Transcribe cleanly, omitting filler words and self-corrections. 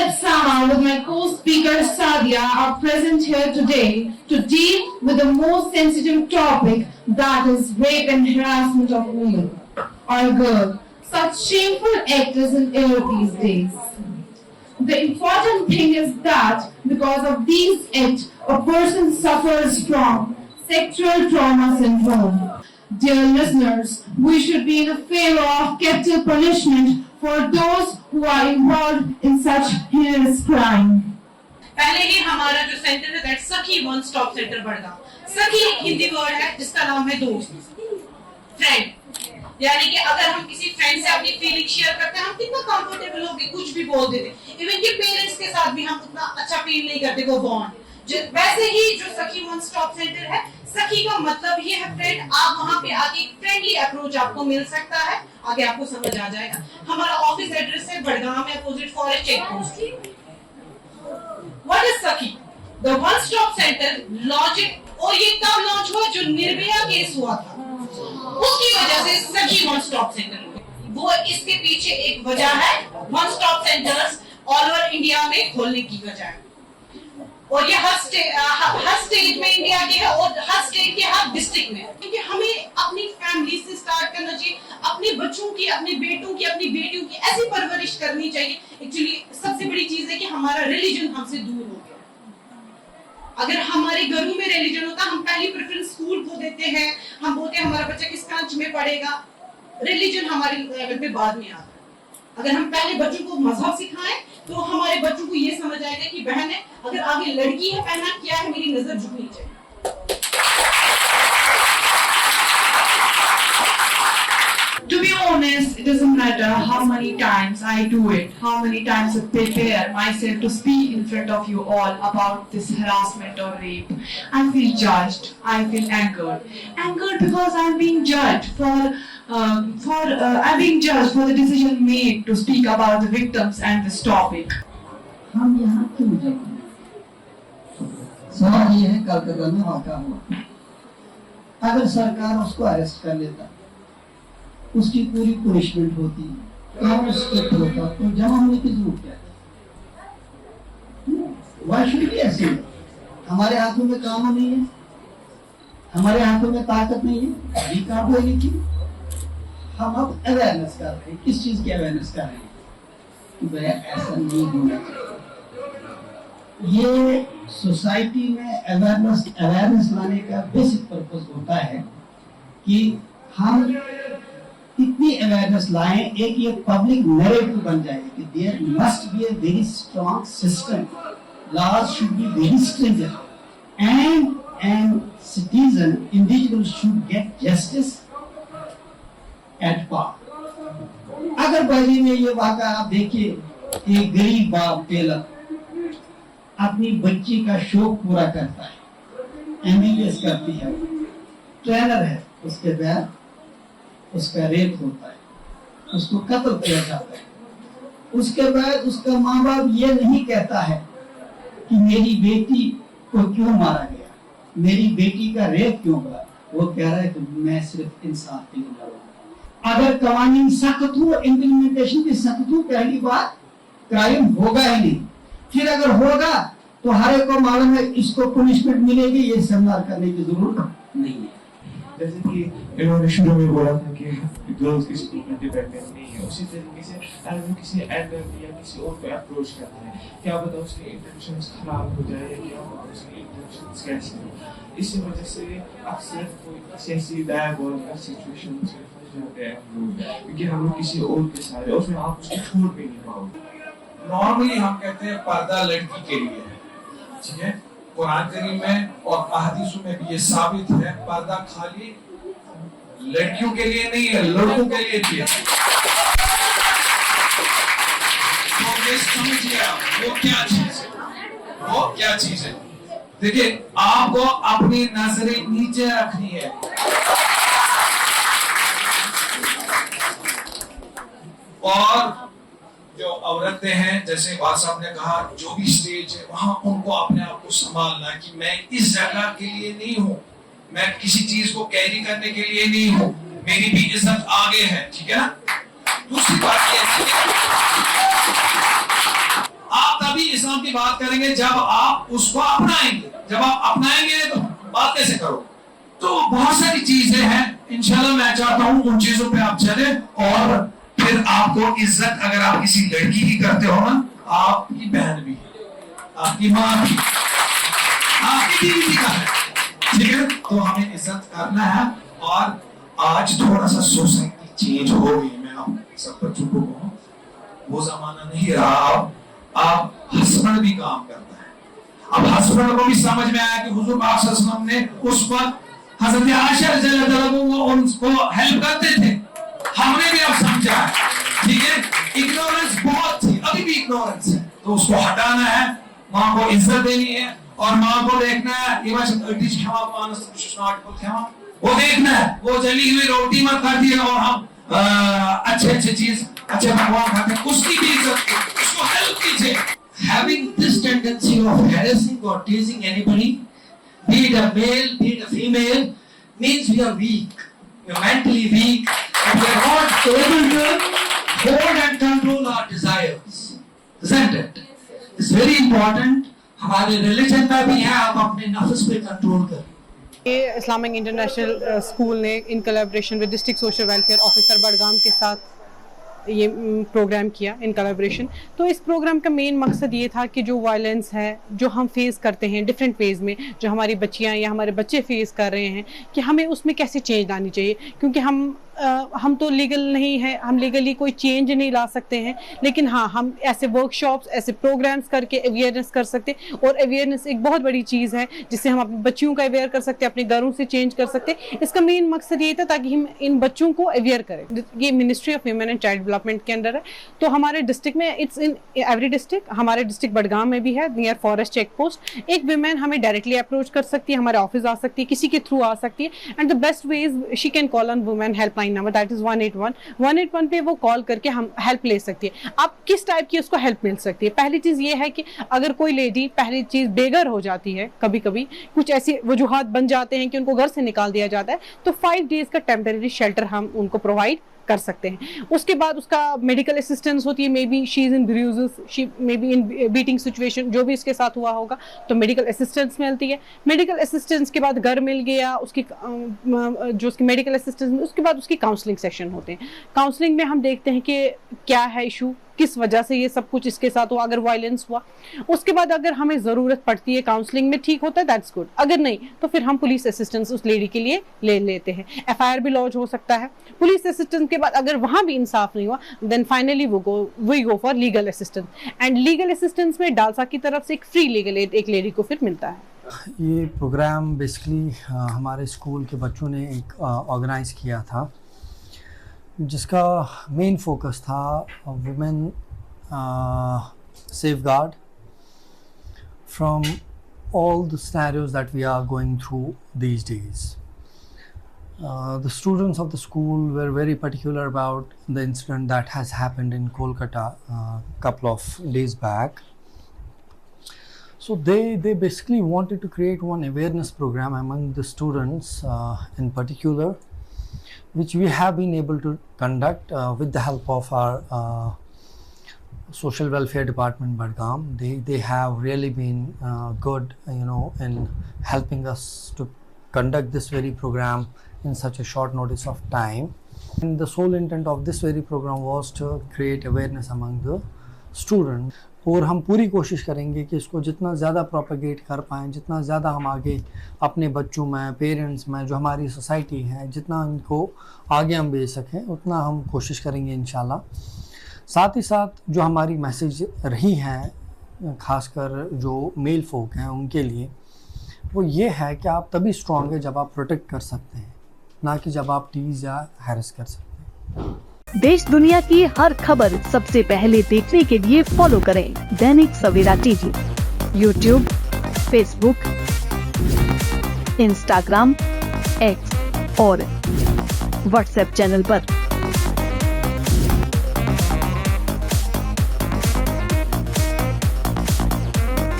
Syed Sama with my co-speaker Sadia are present here today to deal with the most sensitive topic, that is rape and harassment of women or girl. Such shameful act is in air these days. The important thing is that because of these acts, a person suffers from sexual trauma syndrome. Dear listeners, we should be in favor of capital punishment for those who are involved in such heinous crime. पहले ही हमारा जो centre है that सखी one stop centre Badgaon. सखी एक Hindi word है जिसका नाम है दोस्त, फ्रेंड. यानी कि अगर हम किसी फ्रेंड से अपनी फीलिंग शेयर करते हैं, हम कितना कंफर्टेबल हो गए, कुछ भी बोल देते. इवन कि पेरेंट्स के साथ भी हम उतना अच्छा फील नहीं करते वो बॉन्ड. वैसे ही जो सखी वन स्टॉप सेंटर है, सखी का मतलब ये है फ्रेंड. आप वहां पे आके फ्रेंडली अप्रोच आपको मिल सकता है, आगे आपको समझ आ जाएगा. हमारा ऑफिस एड्रेस है बड़गांव में, opposite forest check post. What is Sakhi? The one stop centre launch, और ये कब लॉन्च हुआ? जो निर्भया केस हुआ था उसकी वजह से सखी वन स्टॉप सेंटर हुआ. वो इसके पीछे एक वजह है, one stop centres all over India में खोलने की वजह है. और ये हर स्टेट में इंडिया के है और हर स्टेट के हर डिस्ट्रिक्ट में. क्योंकि हमें अपनी फैमिली से स्टार्ट करना चाहिए, अपने बच्चों की, अपने बेटों की, अपनी बेटियों की ऐसी परवरिश करनी चाहिए. एक्चुअली सबसे बड़ी चीज है कि हमारा रिलीजन हमसे दूर हो गया. अगर हमारे घरों में रिलीजन होता, हम पहली प्रेफरेंस स्कूल को देते हैं, हम बोलते हैं हमारा बच्चा किस ब्रांच में पढ़ेगा. रिलीजन हमारे लेवल पे बाद में आता है. अगर हम पहले बच्चों को मजहब सिखाएं तो हमारे बच्चों को ये समझ आएगा कि बहन है, अगर आगे लड़की है, पहना क्या है, मेरी नजर झुकनी चाहिए. To be honest, it doesn't matter how many times I do it, how many times I prepare myself to speak in front of you all about this harassment or rape. I feel judged, I feel angered because I'm being judged for the decision made to speak about the victims and this topic. हम यहाँ क्यों जाते हैं? सवाल ये है, कलकत्ता में वाक़ा हुआ, अगर सरकार उसको अरेस्ट कर लेता, उसकी पूरी पनिशमेंट होती, काम स्ट्रिक्ट होता, तो जमा होने की जरूरत क्या है? वाई शुड बी ऐसे? हमारे हाथों में काम नहीं है, हमारे हाथों में ताकत नहीं है, ये काम होगी क्यों? हम अब अवेयरनेस कर रहे हैं. किस चीज की अवेयरनेस कर रहे हैं? कि भाई ऐसा नहीं होना चाहिए. ये सोसाइटी में अवेयरनेस लाने का बेसिक पर्पस होता है कि हम इतनी अवेयरनेस लाएं, एक ये पब्लिक नैरेटिव बन जाए कि there must be a very strong system, laws should be very stringent and citizen individual should get justice at par. अगर बहरी में ये वाक़ा आप देखिए, एक गरीब बाप टेलर अपनी बच्ची का शौक पूरा करता है, एमबीबीएस करती है, ट्रेनर है, उसके बाद उसका रेप होता है, उसको कत्ल किया जाता है. उसके बाद उसका माँ बाप ये नहीं कहता है कि मेरी बेटी को क्यों मारा गया, मेरी बेटी का रेप क्यों हुआ. वो कह रहा है कि मैं सिर्फ इंसाफ के लिए लड़ा. अगर कवानीन सख्त हो, इम्प्लीमेंटेशन भी सख्त हो, पहली बात क्राइम होगा ही नहीं. फिर अगर होगा तो हर एक को मालूम है इसको पनिशमेंट मिलेगी, ये संभाल करने की जरूरत नहीं है. जैसे कि इन्होंने शुरू में बोला था कि गर्ल्स किसी इंडिपेंडेंट नहीं है, उसी तरीके से अगर वो किसी एल्डर या किसी और को अप्रोच करते हैं, क्या पता उसके इंटेंशंस खराब हो जाए या क्या पता उसके इंटेंशंस कैसे हो. इसी वजह से अक्सर कोई ऐसी डायबॉलिकल सिचुएशन में फंस जाते हैं हम लोग, क्योंकि हम लोग किसी और के साथ है, उसमें आप उसको छोड़ भी नहीं पाओगे. नॉर्मली हम कहते हैं पर्दा लड़की के लिए है, ठीक है. कुरान करीम में और अहदीसों में भी ये साबित है, पर्दा खाली लड़कियों के लिए नहीं है, लड़कों के लिए भी है. तो ये समझिए आप वो क्या चीज है, वो क्या चीज है. देखिए, आपको अपनी नजरें नीचे रखनी है. और जो औरतें हैं, जैसे बात साहब ने कहा, जो भी स्टेज है वहां उनको अपने आप को संभालना कि मैं इस जगह के लिए नहीं हूं, मैं किसी चीज को कैरी करने के लिए नहीं हूं, मेरी भी इज्जत आगे है. ठीक है ना. दूसरी बात ये है आप तभी इस्लाम की बात करेंगे जब आप उसको अपनाएंगे. जब आप अपनाएंगे तो बात कैसे करो? तो बहुत सारी चीजें हैं. इंशाल्लाह मैं चाहता हूँ उन चीजों पे आप चले. और फिर आपको इज्जत अगर आप किसी लड़की की करते हो ना, आपकी बहन भी, आपकी माँ भी, आपकी बीवी भी का है. ठीक है, तो हमें इज्जत करना है. और आज थोड़ा सा सोसाइटी चेंज हो गई. मैं आप सब बच्चों को कहूँ, वो जमाना नहीं रहा. अब हस्बैंड भी काम करता है. अब हस्बैंड को भी समझ में आया कि हुजूर पाक सल्लल्लाहु अलैहि वसल्लम ने उस वक्त हजरत आयशा रज़ियल्लाहु अन्हा को उनको हेल्प करते थे. हमने भी अब समझा है. ठीक है, इग्नोरेंस बहुत थी, अभी भी इग्नोरेंस है, तो उसको हटाना है. माँ को इज्जत देनी है और माँ को देखना है. ये बात अटिश खावा पानस स्टार्ट को खावा, वो देखना है. वो जली हुई रोटी मत खाती है और हम अच्छे चीज अच्छे भगवान खाते हैं, उसकी भी इज्जत, उसको हेल्प कीजिए. Having this tendency of harassing or teasing anybody, be it a male, be it a female, means we are weak. We are mentally weak and we are not able to hold and control our desires. Isn't it? It's very important. हमारे religion में भी है, आप अपने नफ्स पे control करें. ये इस्लामिक इंटरनेशनल स्कूल ने in collaboration with district social welfare officer Budgam के साथ ये प्रोग्राम किया इन कोलैबोरेशन. तो इस प्रोग्राम का मेन मकसद ये था कि जो वायलेंस है जो हम फेस करते हैं डिफरेंट फेज़ में, जो हमारी बच्चियां या हमारे बच्चे फेस कर रहे हैं, कि हमें उसमें कैसे चेंज लानी चाहिए. क्योंकि हम तो लीगल नहीं है, हम लीगली कोई चेंज नहीं ला सकते हैं, लेकिन हाँ हम ऐसे वर्कशॉप्स ऐसे प्रोग्राम्स करके अवेयरनेस कर सकते हैं. और अवेयरनेस एक बहुत बड़ी चीज़ है जिससे हम अपने बच्चियों का अवेयर कर सकते हैं, अपने घरों से चेंज कर सकते हैं. इसका मेन मकसद ये था ताकि हम इन बच्चों को अवेयर करें. ये ministry of women and child development के अंडर है. तो हमारे डिस्ट्रिक्ट में इट्स इन एवरी डिस्ट्रिक्ट, हमारे डिस्ट्रिक्ट बडगाम में भी है नियर फॉरेस्ट चेक पोस्ट. एक वुमेन हमें डायरेक्टली अप्रोच कर सकती है, हमारे ऑफिस आ सकती है, किसी के थ्रू आ सकती है. And the best way is she can call on women helpline number, that is 181 पे वो कॉल करके हम हेल्प ले सकती है. आप किस टाइप की उसको हेल्प मिल सकती है? पहली चीज़ ये है कि अगर कोई लेडी पहली चीज़ बेघर हो जाती है, कभी कभी कुछ ऐसी वजूहात बन जाते हैं कि उनको घर से निकाल दिया जाता है, तो 5 डेज का टेम्परेरी शेल्टर हम उनको प्रोवाइड कर सकते हैं. उसके बाद उसका मेडिकल असिस्टेंस होती है. May be she is in bruises, she may be in beating situation, जो भी इसके साथ हुआ होगा तो मेडिकल असिस्टेंस मिलती है. मेडिकल असिस्टेंस के बाद घर मिल गया, उसकी जो उसकी मेडिकल असिस्टेंस, उसके बाद उसकी काउंसलिंग सेशन होते हैं. काउंसलिंग में हम देखते हैं कि क्या है इशू, किस वजह से ये सब कुछ इसके साथ हुआ, अगर वायलेंस हुआ. उसके बाद अगर हमें ज़रूरत पड़ती है काउंसलिंग में, ठीक होता है, दैट्स गुड. अगर नहीं तो फिर हम पुलिस असिस्टेंस उस लेडी के लिए ले लेते हैं. FIR भी लॉन्च हो सकता है. पुलिस असिस्टेंस के बाद अगर वहाँ भी इंसाफ नहीं हुआ, then finally we go for legal assistance. And legal assistance में डालसा की तरफ से एक फ्री लीगल एड एक लेडी को फिर मिलता है. ये प्रोग्राम बेसिकली हमारे स्कूल के बच्चों ने एक ऑर्गेनाइज़ किया था, जिसका मेन फोकस था women safeguard from all the scenarios that we are going through these days. The students of the school were very particular about the incident that has happened in Kolkata couple of days back. So they basically wanted to create one awareness program among the students in particular, which we have been able to conduct with the help of our social welfare department Badgam. They have really been good, in helping us to conduct this very program in such a short notice of time. And the sole intent of this very program was to create awareness among the students. और हम पूरी कोशिश करेंगे कि इसको जितना ज़्यादा propagate कर पाएँ, जितना ज़्यादा हम आगे अपने बच्चों में, पेरेंट्स में, जो हमारी सोसाइटी है, जितना इनको आगे हम भेज सकें, उतना हम कोशिश करेंगे इंशाल्लाह. साथ ही साथ जो हमारी मैसेज रही हैं खासकर जो मेल फोक हैं उनके लिए, वो ये है कि आप तभी स्ट्रॉन्ग है जब आप प्रोटेक्ट कर सकते हैं, ना कि जब आप टीज या हैरेस कर सकते हैं. देश दुनिया की हर खबर सबसे पहले देखने के लिए फॉलो करें Dainik Savera TV, YouTube, Facebook, Instagram, X और व्हाट्सएप चैनल पर.